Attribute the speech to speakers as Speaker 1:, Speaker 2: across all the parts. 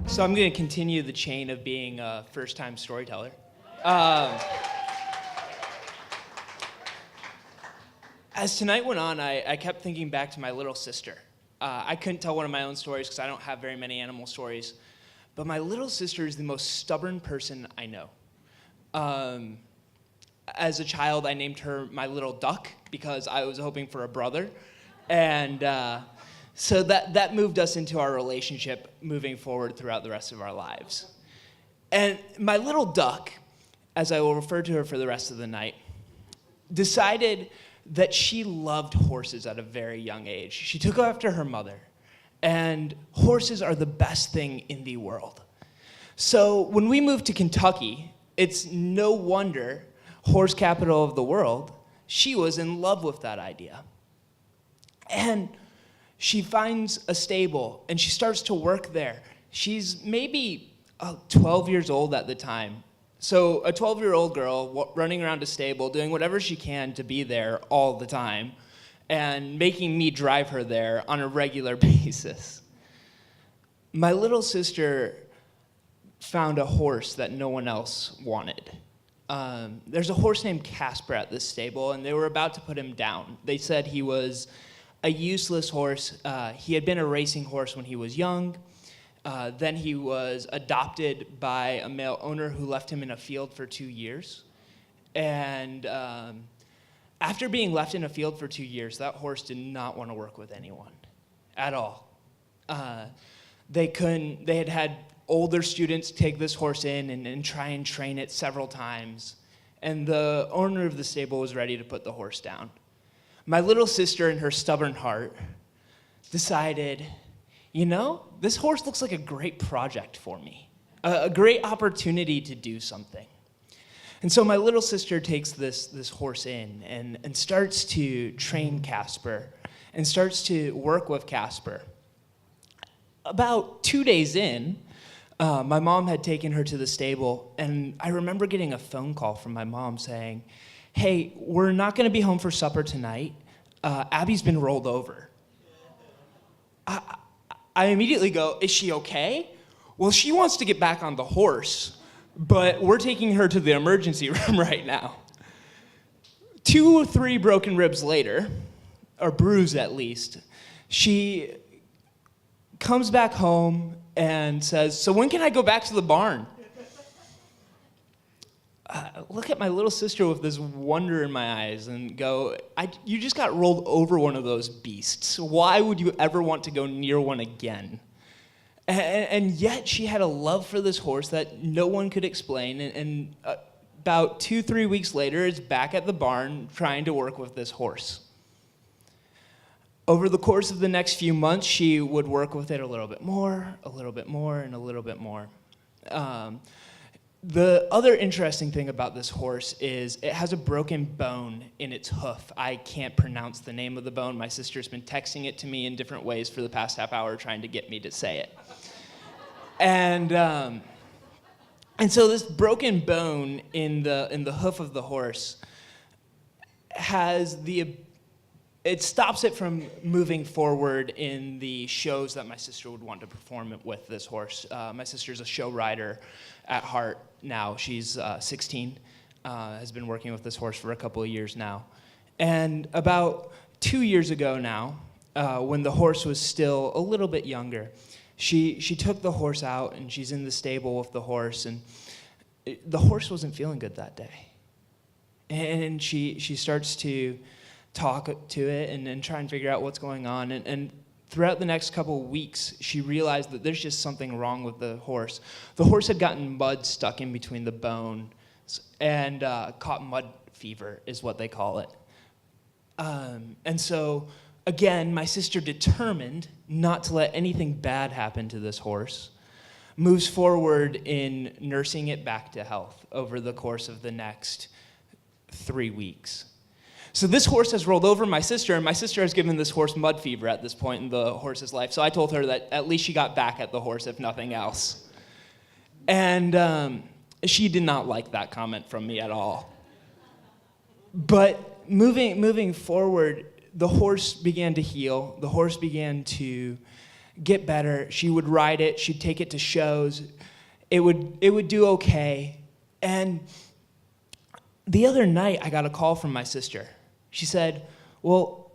Speaker 1: So I'm going to continue the chain of being a first-time storyteller. As tonight went on, I kept thinking back to my little sister. I couldn't tell one of my own stories because I don't have very many animal stories. But my little sister is the most stubborn person I know. As a child, I named her my little duck because I was hoping for a brother. And so that moved us into our relationship moving forward throughout the rest of our lives. And my little duck, as I will refer to her for the rest of the night, decided that she loved horses at a very young age. She took after her mother, and horses are the best thing in the world. So when we moved to Kentucky, it's no wonder, horse capital of the world, she was in love with that idea. And she finds a stable, and she starts to work there. She's maybe 12 years old at the time. So a 12-year-old girl running around a stable, doing whatever she can to be there all the time, and making me drive her there on a regular basis. My little sister found a horse that no one else wanted. There's a horse named Casper at this stable, and they were about to put him down. They said he was a useless horse. He had been a racing horse when he was young. Then he was adopted by a male owner who left him in a field for 2 years. And after being left in a field for 2 years, that horse did not want to work with anyone at all. They had older students take this horse in and try and train it several times. And the owner of the stable was ready to put the horse down. My little sister, in her stubborn heart, decided, you know, this horse looks like a great project for me, a great opportunity to do something. And so my little sister takes this horse in and starts to train Casper and starts to work with Casper. About 2 days in, my mom had taken her to the stable, and I remember getting a phone call from my mom saying, hey, we're not going to be home for supper tonight. Abby's been rolled over. I immediately go, is she okay? Well, she wants to get back on the horse, but we're taking her to the emergency room right now. 2 or 3 broken ribs later, or bruised at least, she comes back home and says, so when can I go back to the barn? Look at my little sister with this wonder in my eyes and go, you just got rolled over one of those beasts. Why would you ever want to go near one again? And yet she had a love for this horse that no one could explain. And about 2-3 weeks later, is back at the barn trying to work with this horse. Over the course of the next few months, she would work with it a little bit more, and a little bit more. The other interesting thing about this horse is it has a broken bone in its hoof. I can't pronounce the name of the bone. My sister's been texting it to me in different ways for the past half hour trying to get me to say it. And so this broken bone in the hoof of the horse it stops it from moving forward in the shows that my sister would want to perform with this horse. My sister's a show rider at heart now. She's 16, has been working with this horse for a couple of years now. And about 2 years ago now, when the horse was still a little bit younger, she took the horse out and she's in the stable with the horse, and the horse wasn't feeling good that day. And she starts to talk to it and try and figure out what's going on. And throughout the next couple of weeks, she realized that there's just something wrong with the horse. The horse had gotten mud stuck in between the bone and caught mud fever is what they call it. And so, again, my sister, determined not to let anything bad happen to this horse, moves forward in nursing it back to health over the course of the next 3 weeks. So this horse has rolled over my sister, and my sister has given this horse mud fever at this point in the horse's life. So I told her that at least she got back at the horse, if nothing else. And she did not like that comment from me at all. But moving forward, the horse began to heal. The horse began to get better. She would ride it. She'd take it to shows. It would do okay. And the other night, I got a call from my sister. She said, well,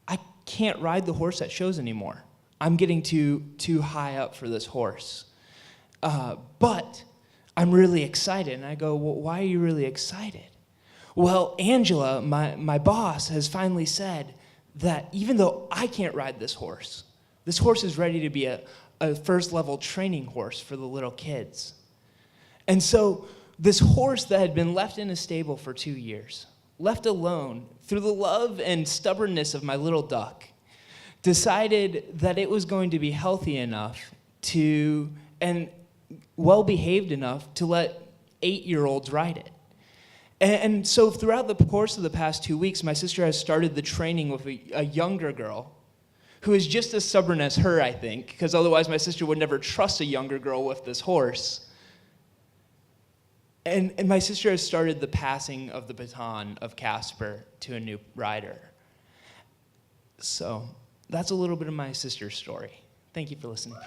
Speaker 1: I can't ride the horse at shows anymore. I'm getting too high up for this horse. But I'm really excited. And I go, well, why are you really excited? Well, Angela, my boss, has finally said that even though I can't ride this horse is ready to be a first-level training horse for the little kids. And so this horse that had been left in a stable for 2 years, left alone through the love and stubbornness of my little duck, decided that it was going to be healthy enough and well-behaved enough to let 8-year-olds ride it. And so throughout the course of the past 2 weeks, my sister has started the training with a younger girl who is just as stubborn as her, I think, because otherwise my sister would never trust a younger girl with this horse. And my sister has started the passing of the baton of Casper to a new rider. So that's a little bit of my sister's story. Thank you for listening.